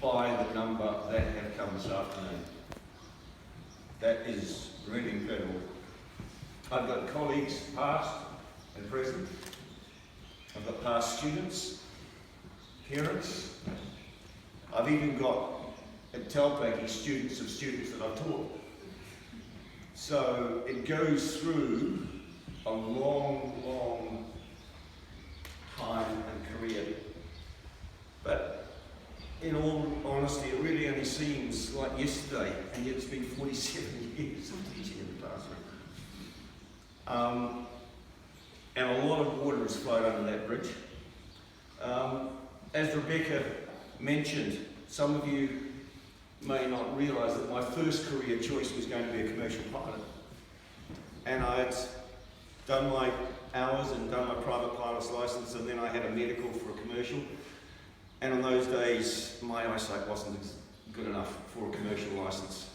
by the number that have come this afternoon. That is really incredible. I've got colleagues, past and present. I've got past students, parents. I've even got at Taupaki students of students that I've taught. So it goes through a long, long time and career. But in all honesty, it really only seems like yesterday, and yet it's been 47 years of teaching in the classroom. And a lot of water has flowed under that bridge. As Rebecca mentioned, some of you may not realise that my first career choice was going to be a commercial pilot. And I had done my hours and done my private pilot's licence, and then I had a medical for a commercial. And in those days, my eyesight wasn't good enough for a commercial licence.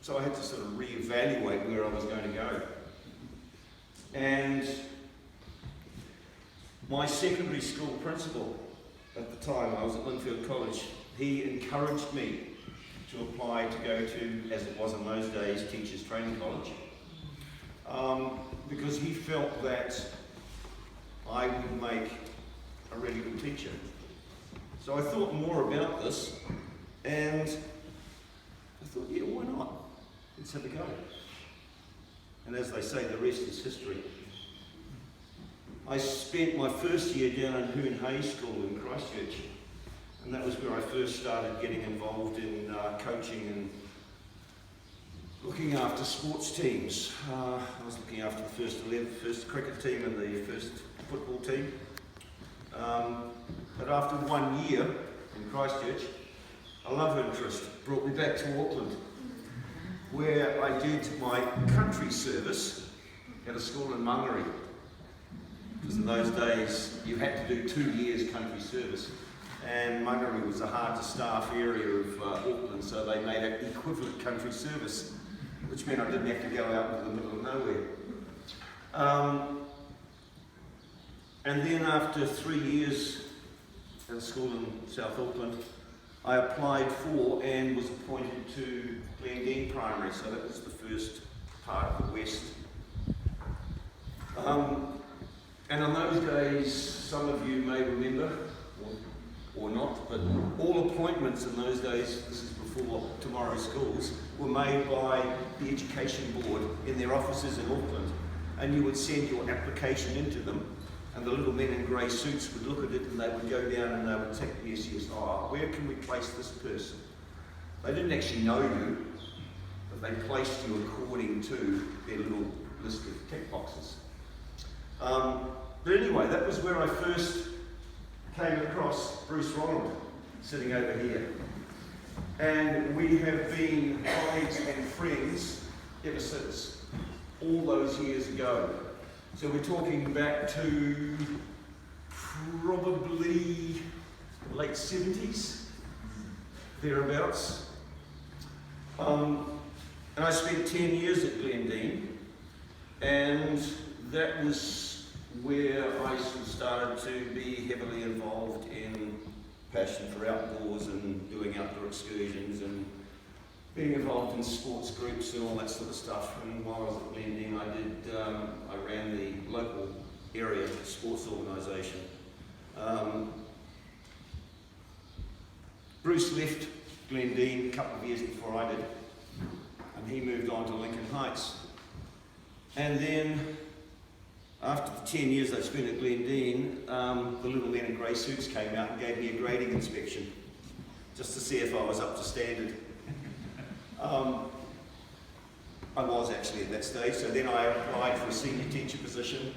So I had to sort of re-evaluate where I was going to go. And my secondary school principal at the time, I was at Linfield College, he encouraged me to apply to go to, as it was in those days, Teachers Training College, because he felt that I would make a really good teacher. So I thought more about this, and I thought, yeah, why not? Let's have a go. And as they say, the rest is history. I spent my first year down in Taupaki School in Christchurch, and that was where I first started getting involved in coaching and looking after sports teams. I was looking after the first cricket team and the first football team. But after 1 year in Christchurch, a love interest brought me back to Auckland, where I did my country service at a school in Mangere. Because in those days, you had to do 2 years country service, and Mangere was a hard-to-staff area of Auckland, so they made an equivalent country service, which meant I didn't have to go out into the middle of nowhere. And then after 3 years at a school in South Auckland, I applied for and was appointed to Glendine Primary, so that was the first part of the West. And in those days, some of you may remember, or not, but all appointments in those days, this is before Tomorrow Schools, were made by the Education Board in their offices in Auckland, and you would send your application into them, and the little men in grey suits would look at it, and they would go down and they would tick yes, yes, where can we place this person? They didn't actually know you, but they placed you according to their little list of tick boxes. But anyway, that was where I first came across Bruce Ronald, sitting over here. And we have been colleagues and friends ever since, all those years ago. So we're talking back to probably late 70s, thereabouts. And I spent 10 years at Glendine, and that was where I started to be heavily involved in passion for outdoors and doing outdoor excursions and being involved in sports groups and all that sort of stuff. And while I was at Glendine, I ran the local area sports organisation. Bruce left Glendine a couple of years before I did, and he moved on to Lincoln Heights. And then, after the 10 years I spent at Glendine, the little men in grey suits came out and gave me a grading inspection, just to see if I was up to standard. I was actually at that stage, so then I applied for a senior teacher position,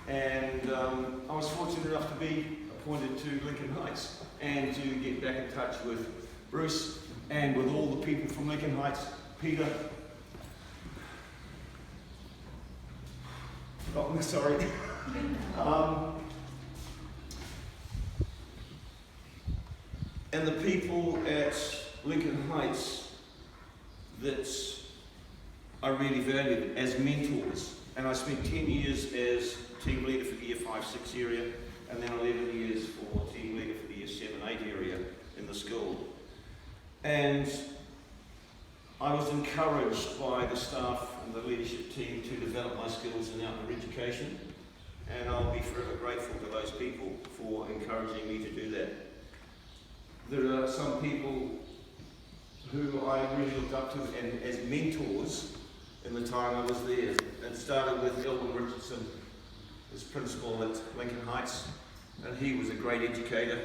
and I was fortunate enough to be appointed to Lincoln Heights and to get back in touch with Bruce and with all the people from Lincoln Heights. Peter, sorry. And the people at Lincoln Heights that I really valued as mentors. And I spent 10 years as team leader for the year 5-6 area, and then 11 years for team leader for the year 7-8 area in the school. And I was encouraged by the staff and the leadership team to develop my skills in outdoor education, and I'll be forever grateful to those people for encouraging me to do that. There are some people who I really looked up to and as mentors in the time I was there. It started with Elwyn Richardson as principal at Lincoln Heights, and he was a great educator.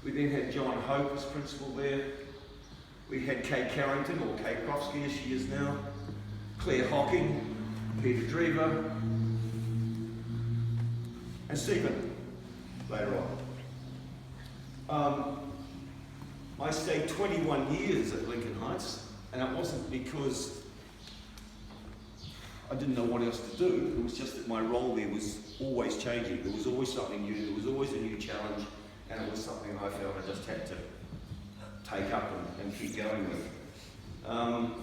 We then had John Hope as principal there. We had Kay Carrington, or Kay Krofsky as she is now, Claire Hocking, Peter Drever, and Stephen later on. I stayed 21 years at Lincoln Heights, and it wasn't because I didn't know what else to do. It was just that my role there was always changing. There was always something new, there was always a new challenge, and it was something I felt I just had to take up and keep going with. And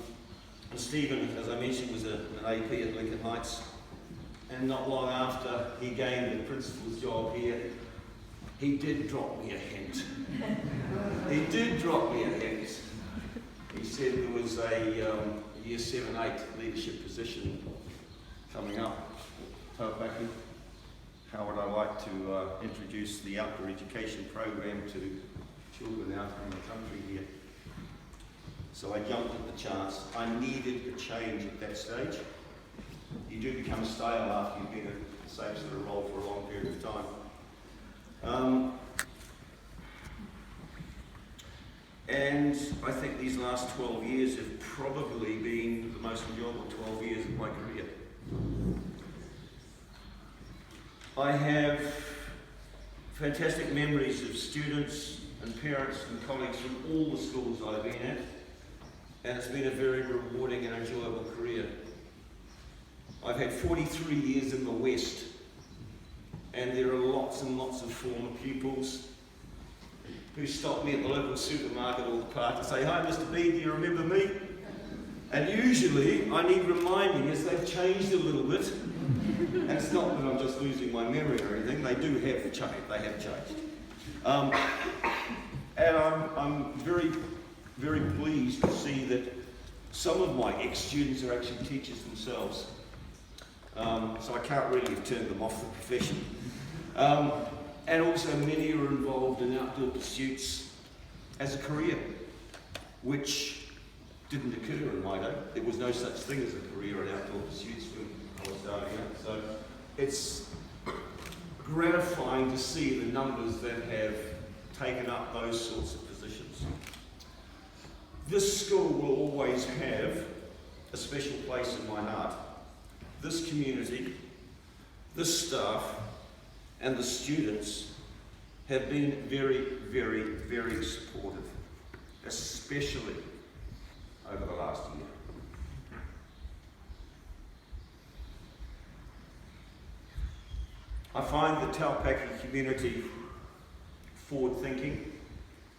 Stephen, as I mentioned, was an AP at Lincoln Heights, and not long after he gained the principal's job here, he did drop me a hint. He did drop me a hint. He said there was a year 7-8 leadership position coming up, Taupaki. How would I like to introduce the outdoor education program to children out in the country here? So I jumped at the chance. I needed a change at that stage. You do become stale after you've been in the same sort of role for a long period of time. And I think these last 12 years have probably been the most enjoyable 12 years of my career. I have fantastic memories of students and parents and colleagues from all the schools I've been at, and it's been a very rewarding and enjoyable career. I've had 43 years in the West, and there are lots and lots of former pupils who stop me at the local supermarket or the park to say, "Hi, Mr. B, do you remember me?" And usually I need reminding as they've changed a little bit. And it's not that I'm just losing my memory or anything, they do have changed, they have changed. And I'm very, very pleased to see that some of my ex-students are actually teachers themselves. So I can't really have turned them off the profession. And also many are involved in outdoor pursuits as a career, which didn't occur in my day. There was no such thing as a career in outdoor pursuits when I was starting out. So it's gratifying to see the numbers that have taken up those sorts of positions. This school will always have a special place in my heart. This community, this staff, and the students have been very, very, very supportive, especially over the last year. I find the Taupaki community forward-thinking,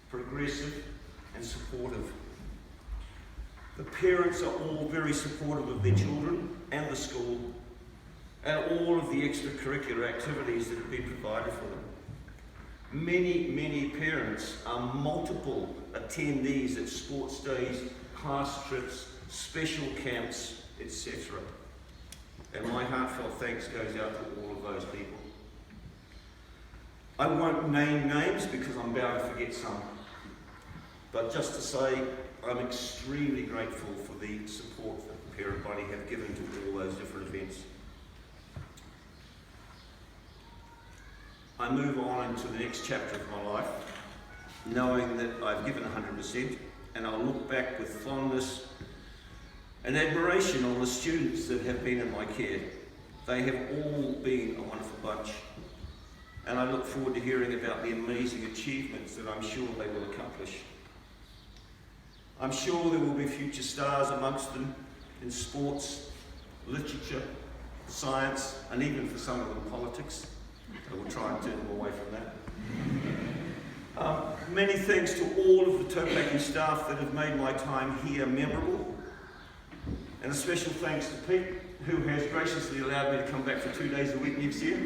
progressive, and supportive. The parents are all very supportive of their children and the school, and all of the extracurricular activities that have been provided for them. Many, many parents are multiple attendees at sports days, class trips, special camps, etc. And my heartfelt thanks goes out to all of those people. I won't name names because I'm bound to forget some, but just to say I'm extremely grateful for the support that the parent body have given to all those different events. I move on into the next chapter of my life, knowing that I've given 100%, and I'll look back with fondness and admiration on the students that have been in my care. They have all been a wonderful bunch, and I look forward to hearing about the amazing achievements that I'm sure they will accomplish. I'm sure there will be future stars amongst them in sports, literature, science, and even for some of them politics. I will try and turn them away from that. Many thanks to all of the Taupaki staff that have made my time here memorable. And a special thanks to Pete, who has graciously allowed me to come back for 2 days a week next year.